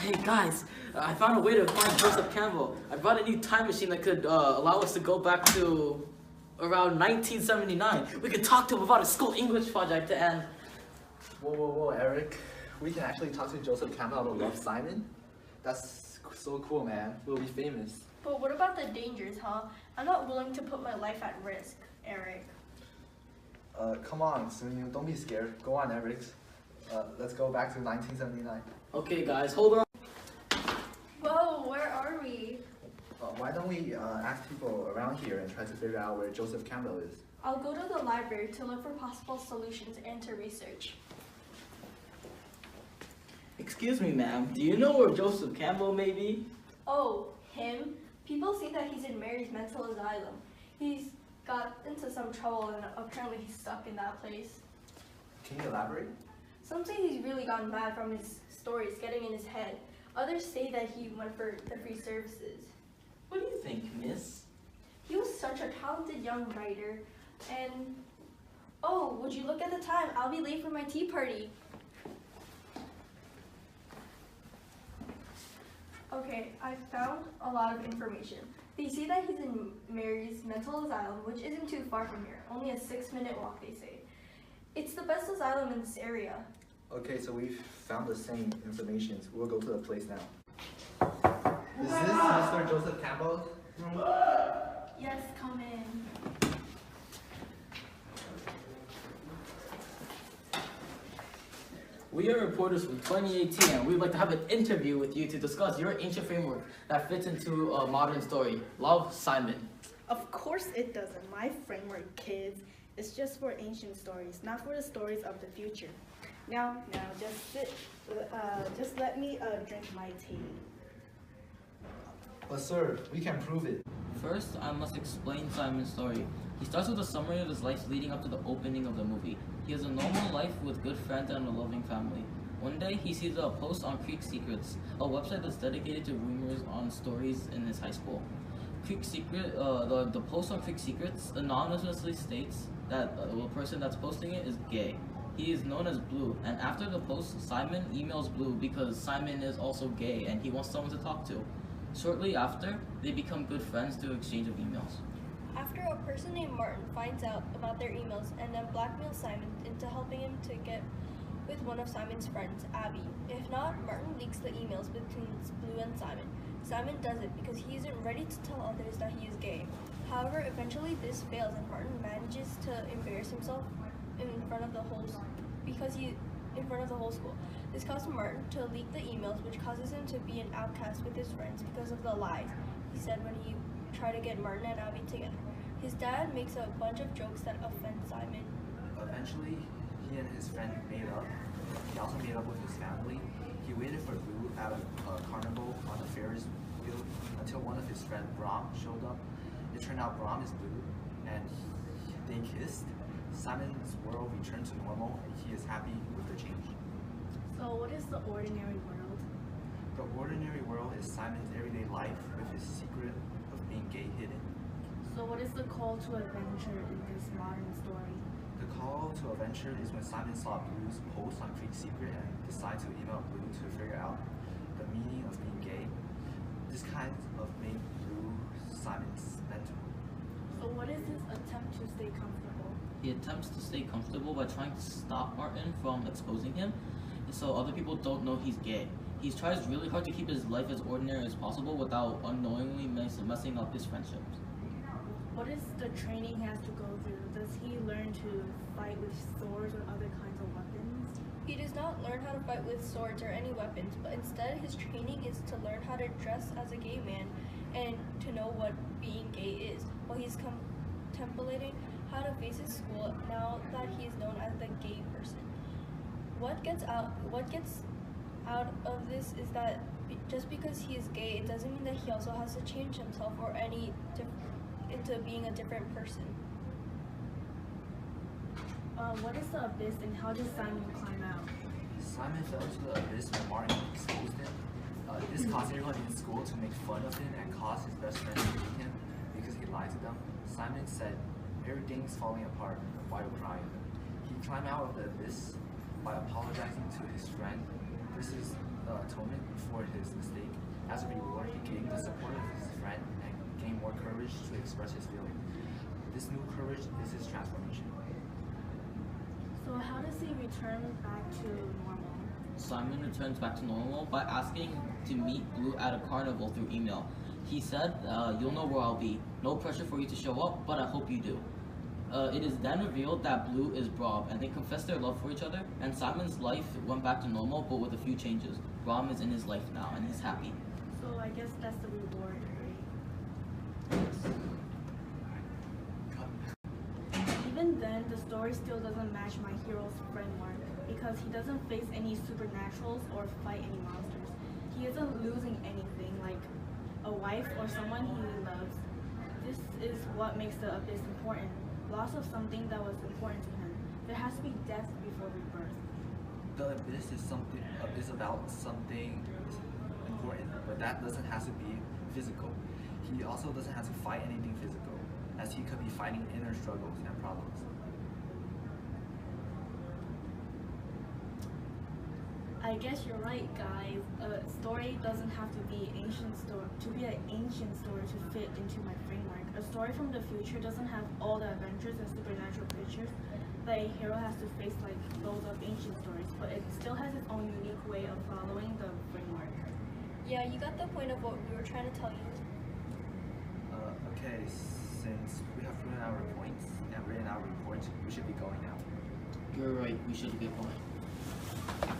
Hey guys, I found a way to find Joseph Campbell. I brought a new time machine that could allow us to go back to around 1979. We could talk to him about his school English project and... Whoa, Eric. We can actually talk to Joseph Campbell about Love Simon? That's so cool, man. We'll be famous. But what about the dangers, huh? I'm not willing to put my life at risk, Eric. Come on, Sunil. Don't be scared. Go on, Eric. Let's go back to 1979. Okay guys, hold on. Whoa, where are we? Why don't we ask people around here and try to figure out where Joseph Campbell is? I'll go to the library to look for possible solutions and to research. Excuse me, ma'am. Do you know where Joseph Campbell may be? Oh, him? People say that he's in Mary's mental asylum. He's got into some trouble and apparently he's stuck in that place. Can you elaborate? Some say he's really gotten mad from his stories getting in his head. Others say that he went for the free services. What do you think, miss? He was such a talented young writer. And, oh, would you look at the time? I'll be late for my tea party. Okay, I found a lot of information. They say that he's in Mary's mental asylum, which isn't too far from here. Only a 6-minute walk, they say. It's the best asylum in this area. Okay, so we've found the same information. We'll go to the place now. Is this Mr. Joseph Campbell? Yes, come in. We are reporters from 2018 and we'd like to have an interview with you to discuss your ancient framework that fits into a modern story. Love, Simon. Of course it doesn't. My framework, kids, is just for ancient stories, not for the stories of the future. Now, just sit. Just let me drink my tea. But sir, we can prove it. First, I must explain Simon's story. He starts with a summary of his life leading up to the opening of the movie. He has a normal life with good friends and a loving family. One day, he sees a post on Creek Secrets, a website that's dedicated to rumors on stories in his high school. The post on Creek Secrets anonymously states that the person that's posting it is gay. He is known as Blue, and after the post, Simon emails Blue because Simon is also gay and he wants someone to talk to. Shortly after, they become good friends through exchange of emails. After a person named Martin finds out about their emails and then blackmails Simon into helping him to get with one of Simon's friends, Abby. If not, Martin leaks the emails between Blue and Simon. Simon does it because he isn't ready to tell others that he is gay. However, eventually this fails and Martin manages to embarrass himself in front of the whole school. This causes Martin to leak the emails, which causes him to be an outcast with his friends because of the lies he said when he tried to get Martin and Abby together. His dad makes a bunch of jokes that offend Simon. Eventually, he and his friend made up. He also made up with his family. He waited for Blue at a carnival on a Ferris wheel until one of his friends, Brom, showed up. It turned out Brom is Blue, and they kissed. Simon's world returned to normal, and he is happy with the change. So what is the ordinary world? The ordinary world is Simon's everyday life with his secret of being gay hidden. So what is the call to adventure in this modern story? The call to adventure is when Simon saw Blue's post on Creek Secret and decided to email Blue to figure out the meaning of being gay. This kind of made Blue Simon's mentor. So what is his attempt to stay comfortable? He attempts to stay comfortable by trying to stop Martin from exposing him, so other people don't know he's gay. He tries really hard to keep his life as ordinary as possible without unknowingly messing up his friendships. What is the training he has to go through? Does he learn to fight with swords or other kinds of weapons? He does not learn how to fight with swords or any weapons, but instead his training is to learn how to dress as a gay man and to know what being gay is, while he's contemplating how to face his school now that he is known as the gay person. What gets out of this is that just because he is gay, it doesn't mean that he also has to change himself or into being a different person. What is the abyss and how does Simon climb out? Simon fell into the abyss when Martin exposed him. This caused everyone in school to make fun of him and caused his best friends to hate him because he lied to them. Simon said, "Everything's falling apart. Why are you crying?" He climbed out of the abyss by apologizing to his friend. This is the atonement for for his mistake. As a reward, he gained the support of his friend and gained more courage to express his feelings. This new courage is his transformation. So how does he return back to normal? Simon returns back to normal by asking to meet Blue at a carnival through email. He said, "You'll know where I'll be. No pressure for you to show up, but I hope you do." It is then revealed that Blue is Rob, and they confess their love for each other, and Simon's life went back to normal, but with a few changes. Rob is in his life now, and he's happy. So I guess that's the reward, right? Even then, the story still doesn't match my hero's framework because he doesn't face any supernaturals or fight any monsters. He isn't losing anything like a wife or someone he loves. This is what makes the abyss important. Loss of something that was important to him. There has to be death before rebirth. The abyss is about something important, but that doesn't have to be physical. He also doesn't have to fight anything physical, as he could be fighting inner struggles and problems. I guess you're right, guys. A story doesn't have to be ancient story to be an ancient story to fit into my framework. A story from the future doesn't have all the adventures and supernatural creatures that a hero has to face like those of ancient stories, but it still has its own unique way of following the framework. Yeah, you got the point of what we were trying to tell you. Okay, since we have proven our points and written our report, we should be going now. You're right, we should get going.